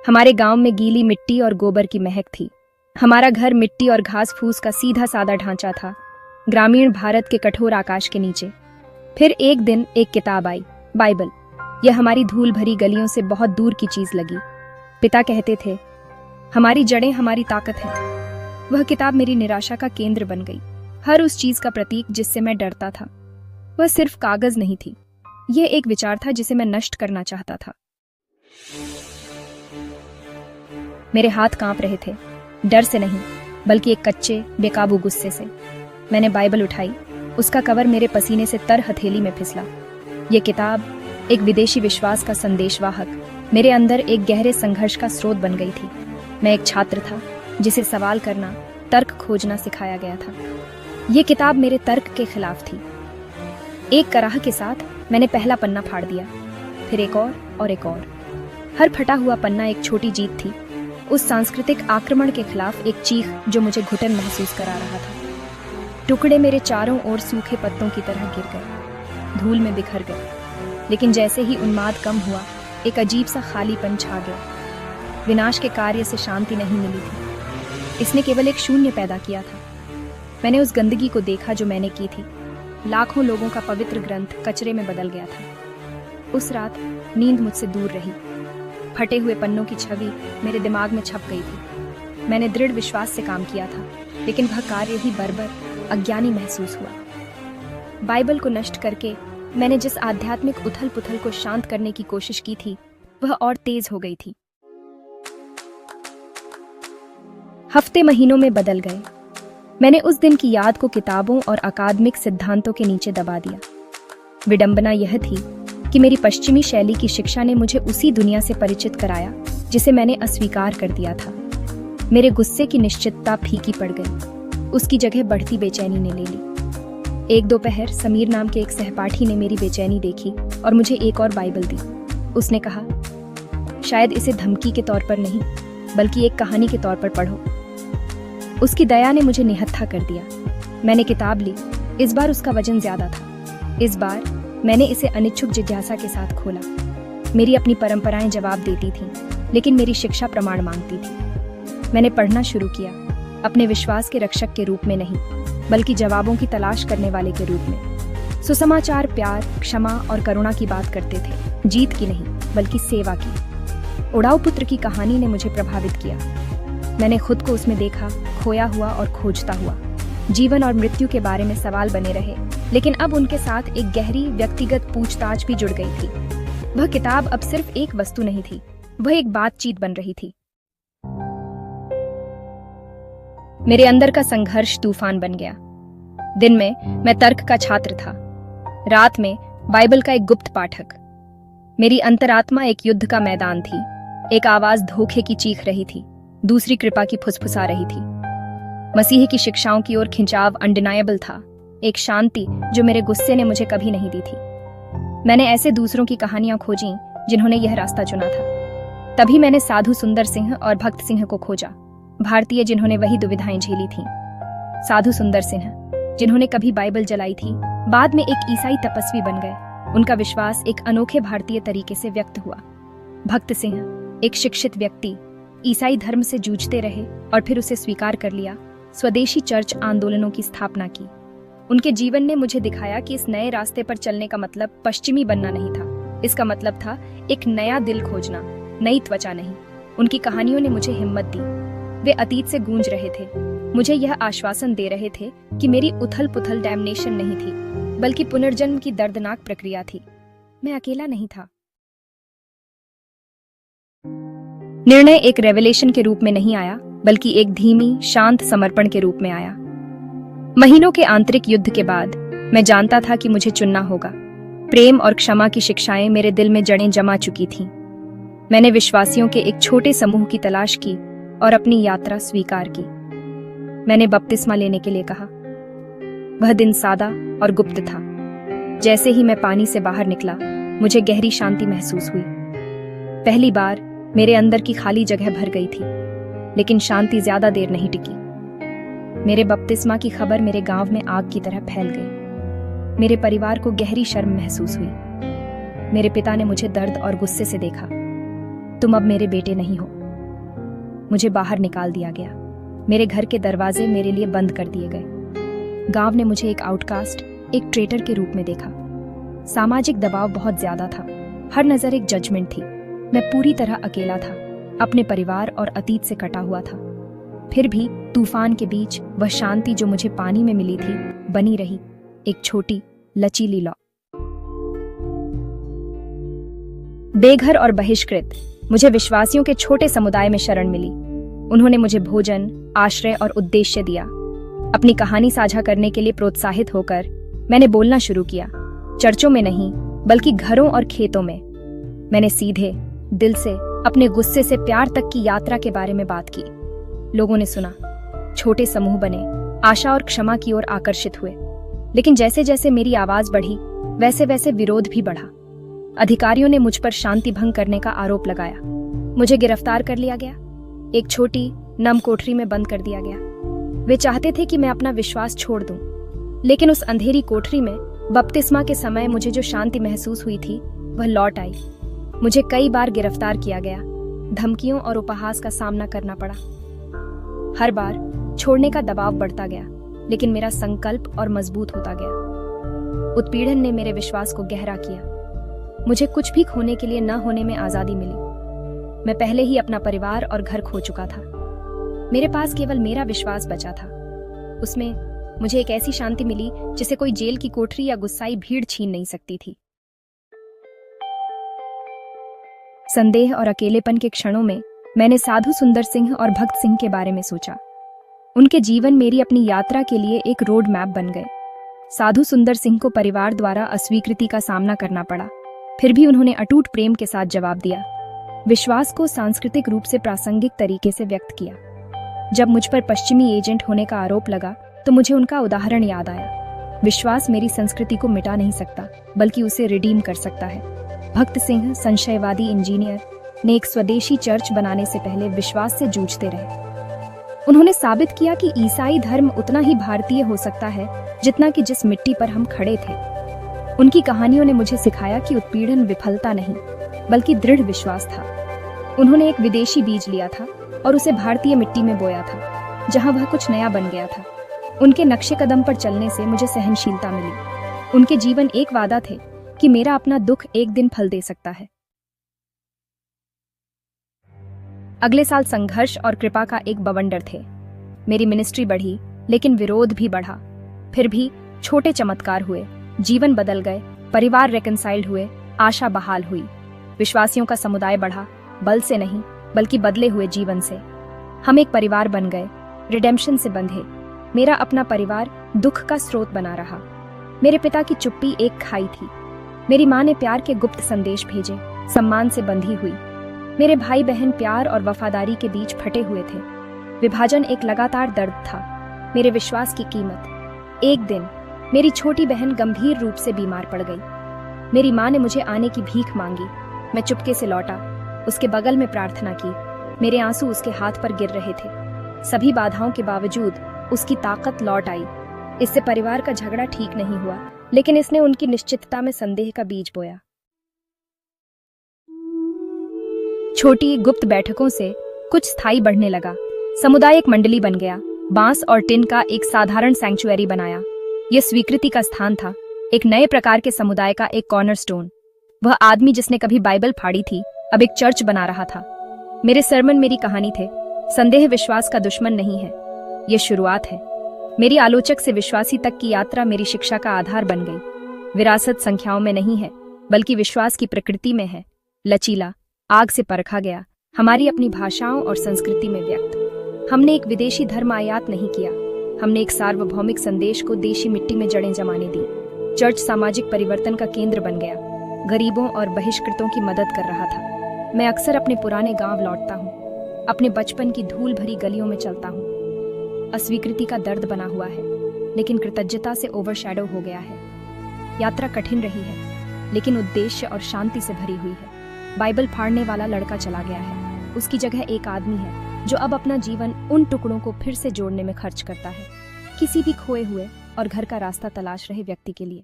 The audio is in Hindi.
हमारे गांव में गीली मिट्टी और गोबर की महक थी। हमारा घर मिट्टी और घास फूस का सीधा सादा ढांचा था, ग्रामीण भारत के कठोर आकाश के नीचे। फिर एक दिन एक किताब आई, बाइबल। यह हमारी धूल भरी गलियों से बहुत दूर की चीज लगी। पिता कहते थे, हमारी जड़ें हमारी ताकत है। वह किताब मेरी निराशा का केंद्र बन गई, हर उस चीज का प्रतीक जिससे मैं डरता था। वह सिर्फ कागज नहीं थी, यह एक विचार था जिसे मैं नष्ट करना चाहता था। मेरे हाथ कांप रहे थे, डर से नहीं बल्कि एक कच्चे बेकाबू गुस्से से। मैंने बाइबल उठाई, उसका कवर मेरे पसीने से तर हथेली में फिसला। यह किताब, एक विदेशी विश्वास का संदेशवाहक, मेरे अंदर एक गहरे संघर्ष का स्रोत बन गई थी। मैं एक छात्र था जिसे सवाल करना, तर्क खोजना सिखाया गया था। यह किताब मेरे तर्क के खिलाफ थी। एक कराह के साथ मैंने पहला पन्ना फाड़ दिया, फिर एक और एक और। हर फटा हुआ पन्ना एक छोटी जीत थी, उस सांस्कृतिक आक्रमण के खिलाफ एक चीख जो मुझे घुटन महसूस करा रहा था। टुकड़े मेरे चारों ओर सूखे पत्तों की तरह गिर गए, धूल में बिखर गए। लेकिन जैसे ही उन्माद कम हुआ, एक अजीब सा खालीपन छा गया। विनाश के कार्य से शांति नहीं मिली थी, इसने केवल एक शून्य पैदा किया था। मैंने उस गंदगी को देखा जो मैंने की थी। लाखों लोगों का पवित्र ग्रंथ कचरे में बदल गया था। उस रात नींद मुझसे दूर रही। फटे हुए पन्नों की छवि मेरे दिमाग में छप गई थी। मैंने दृढ़ विश्वास से काम किया था, लेकिन वह कार्य ही बर्बर, अज्ञानी महसूस हुआ। बाइबल को नष्ट करके मैंने जिस आध्यात्मिक उथल पुथल को शांत करने की कोशिश की थी, वह और तेज हो गई थी। हफ्ते महीनों में बदल गए। मैंने उस दिन की याद को किताबों और अकादमिक सिद्धांतों के नीचे दबा दिया। विडंबना यह थी कि मेरी पश्चिमी शैली की शिक्षा ने मुझे उसी दुनिया से परिचित कराया जिसे मैंने अस्वीकार कर दिया था। मेरे गुस्से की निश्चितता फीकी पड़ गई, उसकी जगह बढ़ती बेचैनी ने ले ली। एक दोपहर समीर नाम के एक सहपाठी ने मेरी बेचैनी देखी और मुझे एक और बाइबल दी। उसने कहा, शायद इसे धमकी के तौर पर नहीं बल्कि एक कहानी के तौर पर पढ़ो। उसकी दया ने मुझे निहत्था कर दिया। मैंने किताब ली। इस बार उसका वजन ज्यादा था। इस बार मैंने इसे अनिच्छुक जिज्ञासा के साथ खोला। मेरी अपनी परंपराएं जवाब देती थीं, लेकिन मेरी शिक्षा प्रमाण मांगती थी। मैंने पढ़ना शुरू किया, अपने विश्वास के रक्षक के रूप में नहीं बल्कि जवाबों की तलाश करने वाले के रूप में। सुसमाचार प्यार, क्षमा और करुणा की बात करते थे, जीत की नहीं बल्कि सेवा की। उड़ाऊ पुत्र की कहानी ने मुझे प्रभावित किया। मैंने खुद को उसमें देखा, खोया हुआ और खोजता हुआ। जीवन और मृत्यु के बारे में सवाल बने रहे, लेकिन अब उनके साथ एक गहरी व्यक्तिगत पूछताछ भी जुड़ गई थी। वह किताब अब सिर्फ एक वस्तु नहीं थी, वह एक बातचीत बन रही थी। मेरे अंदर का संघर्ष तूफान बन गया। दिन में मैं तर्क का छात्र था, रात में बाइबल का एक गुप्त पाठक। मेरी अंतरात्मा एक युद्ध का मैदान थी। एक आवाज धोखे की चीख रही थी, दूसरी कृपा की फुसफुसा रही थी। मसीह की शिक्षाओं की ओर खिंचाव अनडिनायबल था, एक शांति जो मेरे गुस्से ने मुझे कभी नहीं दी थी। मैंने ऐसे दूसरों की कहानियां खोजी जिन्होंने यह रास्ता चुना था। तभी मैंने साधु सुंदर सिंह और भक्त सिंह को खोजा, भारतीय जिन्होंने वही दुविधाएं झेली थीं। साधु सुंदर सिंह, जिन्होंने कभी बाइबल जलाई थी, बाद में एक ईसाई तपस्वी बन गए। उनका विश्वास एक अनोखे भारतीय तरीके से व्यक्त हुआ। भक्त सिंह, एक शिक्षित व्यक्ति, ईसाई धर्म से जूझते रहे और फिर उसे स्वीकार कर लिया। स्वदेशी चर्च आंदोलनों की स्थापना की। उनके जीवन ने मुझे दिखाया कि इस नए रास्ते पर चलने का मतलब पश्चिमी बनना नहीं था, इसका मतलब था एक नया दिल खोजना, नई त्वचा नहीं। उनकी कहानियों ने मुझे हिम्मत दी। वे अतीत से गूंज रहे थे, मुझे यह आश्वासन दे रहे थे कि मेरी उथल पुथल डैमनेशन नहीं थी बल्कि पुनर्जन्म की दर्दनाक प्रक्रिया थी। मैं अकेला नहीं था। निर्णय एक रेवलेशन के रूप में नहीं आया बल्कि एक धीमी शांत समर्पण के रूप में आया। महीनों के आंतरिक युद्ध के बाद मैं जानता था कि मुझे चुनना होगा। प्रेम और क्षमा की शिक्षाएं मेरे दिल में जड़ें जमा चुकी थीं। मैंने विश्वासियों के एक छोटे समूह की तलाश की और अपनी यात्रा स्वीकार की। मैंने बपतिस्मा लेने के लिए कहा। वह दिन सादा और गुप्त था। जैसे ही मैं पानी से बाहर निकला, मुझे गहरी शांति महसूस हुई। पहली बार मेरे अंदर की खाली जगह भर गई थी, लेकिन शांति ज्यादा देर नहीं टिकी। मेरे बपतिस्मा की खबर मेरे गांव में आग की तरह फैल गई। मेरे परिवार को गहरी शर्म महसूस हुई। मेरे पिता ने मुझे दर्द और गुस्से से देखा। तुम अब मेरे बेटे नहीं हो। मुझे बाहर निकाल दिया गया। मेरे घर के दरवाजे मेरे लिए बंद कर दिए गए। गांव ने मुझे एक आउटकास्ट, एक ट्रेटर के रूप में देखा। सामाजिक दबाव बहुत ज्यादा था। हर नजर एक जजमेंट थी। मैं पूरी तरह अकेला था, अपने परिवार और अतीत से कटा हुआ था। फिर भी तूफान के बीच वह शांति जो मुझे पानी में मिली थी बनी रही, एक छोटी लचीली लौ। बेघर और बहिष्कृत, मुझे विश्वासियों के छोटे समुदाय में शरण मिली। उन्होंने मुझे भोजन, आश्रय और उद्देश्य दिया। अपनी कहानी साझा करने के लिए प्रोत्साहित होकर मैंने बोलना शुरू किया। चर्चों में नहीं, बल्कि घरों और खेतों में। मैंने सीधे दिल से अपने गुस्से से प्यार तक की यात्रा के बारे में बात की। लोगों ने सुना, छोटे समूह बने, आशा और क्षमा की ओर आकर्षित हुए। लेकिन जैसे जैसे मेरी आवाज बढ़ी, वैसे वैसे विरोध भी बढ़ा। अधिकारियों ने मुझ पर शांति भंग करने का आरोप लगाया। मुझे गिरफ्तार कर लिया गया, एक छोटी नम कोठरी में बंद कर दिया गया। वे चाहते थे कि मैं अपना विश्वास छोड़ दूं, लेकिन उस अंधेरी कोठरी में बपतिस्मा के समय मुझे जो शांति महसूस हुई थी वह लौट आई। मुझे कई बार गिरफ्तार किया गया, धमकियों और उपहास का सामना करना पड़ा। हर बार छोड़ने का दबाव बढ़ता गया, लेकिन मेरा संकल्प और मजबूत होता गया। उत्पीड़न ने मेरे विश्वास को गहरा किया। मुझे कुछ भी खोने के लिए न होने में आजादी मिली। मैं पहले ही अपना परिवार और घर खो चुका था। मेरे पास केवल मेरा विश्वास बचा था। उसमें मुझे एक ऐसी शांति मिली जिसे कोई जेल की कोठरी या गुस्साई भीड़ छीन नहीं सकती थी। संदेह और अकेलेपन के क्षणों में मैंने साधु सुंदर सिंह और भक्त सिंह के बारे में सोचा। उनके जीवन मेरी अपनी यात्रा के लिए एक रोड मैप बन गए। साधु सुंदर सिंह को परिवार द्वारा अस्वीकृति का सामना करना पड़ा, फिर भी उन्होंने अटूट प्रेम के साथ जवाब दिया। विश्वास को सांस्कृतिक रूप से प्रासंगिक तरीके से व्यक्त किया। जब मुझ पर पश्चिमी एजेंट होने का आरोप लगा तो मुझे उनका उदाहरण याद आया। विश्वास मेरी संस्कृति को मिटा नहीं सकता, बल्कि उसे रिडीम कर सकता है। भक्त सिंह, संशयवादी इंजीनियर, ने एक स्वदेशी चर्च बनाने से पहले विश्वास से जूझते रहे। उन्होंने साबित किया कि ईसाई धर्म उतना ही भारतीय हो सकता है जितना कि जिस मिट्टी पर हम खड़े थे। उनकी कहानियों ने मुझे सिखाया कि उत्पीड़न विफलता नहीं, बल्कि दृढ़ विश्वास था। उन्होंने एक विदेशी बीज लिया था और उसे भारतीय मिट्टी में बोया था, जहां वह कुछ नया बन गया था। उनके नक्शे कदम पर चलने से मुझे सहनशीलता मिली। उनके जीवन एक वादा थे कि मेरा अपना दुख एक दिन फल दे सकता है। अगले साल संघर्ष और कृपा का एक बवंडर थे। मेरी मिनिस्ट्री बढ़ी, लेकिन विरोध भी बढ़ा। फिर भी छोटे चमत्कार हुए, जीवन बदल गए, परिवार रेकनसाइल्ड हुए, आशा बहाल हुई। विश्वासियों का समुदाय बढ़ा, बल से नहीं बल्कि बदले हुए जीवन से। हम एक परिवार बन गए, रिडेम्पशन से बंधे। मेरा अपना परिवार दुख का स्रोत बना रहा। मेरे पिता की चुप्पी एक खाई थी। मेरी माँ ने प्यार के गुप्त संदेश भेजे, सम्मान से बंधी हुई। मेरे भाई बहन प्यार और वफादारी के बीच फटे हुए थे। विभाजन एक लगातार दर्द था। मेरे विश्वास की कीमत। एक दिन मेरी छोटी बहन गंभीर रूप से बीमार पड़ गई। मेरी माँ ने मुझे आने की भीख मांगी। मैं चुपके से लौटा, उसके बगल में प्रार्थना की। मेरे आंसू उसके हाथ पर गिर रहे थे। सभी बाधाओं के बावजूद उसकी ताकत लौट आई। इससे परिवार का झगड़ा ठीक नहीं हुआ, लेकिन इसने उनकी निश्चितता में संदेह का बीज बोया। छोटी गुप्त बैठकों से कुछ स्थायी बढ़ने लगा। समुदाय एक मंडली बन गया। बांस और टिन का एक साधारण सैंक्चुअरी बनाया। यह स्वीकृति का स्थान था, एक नए प्रकार के समुदाय का एक कॉर्नरस्टोन। वह आदमी जिसने कभी बाइबल फाड़ी थी, अब एक चर्च बना रहा था। मेरे सरमन मेरी कहानी थे। संदेह विश्वास का दुश्मन नहीं है, यह शुरुआत है। मेरी आलोचक से विश्वासी तक की यात्रा मेरी शिक्षा का आधार बन गई। विरासत संख्याओं में नहीं है, बल्कि विश्वास की प्रकृति में है। लचीला, आग से परखा गया, हमारी अपनी भाषाओं और संस्कृति में व्यक्त। हमने एक विदेशी धर्म आयात नहीं किया, हमने एक सार्वभौमिक संदेश को देशी मिट्टी में जड़ें जमाने दी। चर्च सामाजिक परिवर्तन का केंद्र बन गया, गरीबों और बहिष्कृतों की मदद कर रहा था। मैं अक्सर अपने पुराने गांव लौटता हूँ, अपने बचपन की धूल भरी गलियों में चलता हूँ। अस्वीकृति का दर्द बना हुआ है, लेकिन कृतज्ञता से ओवरशैडो हो गया है। यात्रा कठिन रही है, लेकिन उद्देश्य और शांति से भरी हुई है। बाइबल फाड़ने वाला लड़का चला गया है, उसकी जगह एक आदमी है जो अब अपना जीवन उन टुकड़ों को फिर से जोड़ने में खर्च करता है, किसी भी खोए हुए और घर का रास्ता तलाश रहे व्यक्ति के लिए।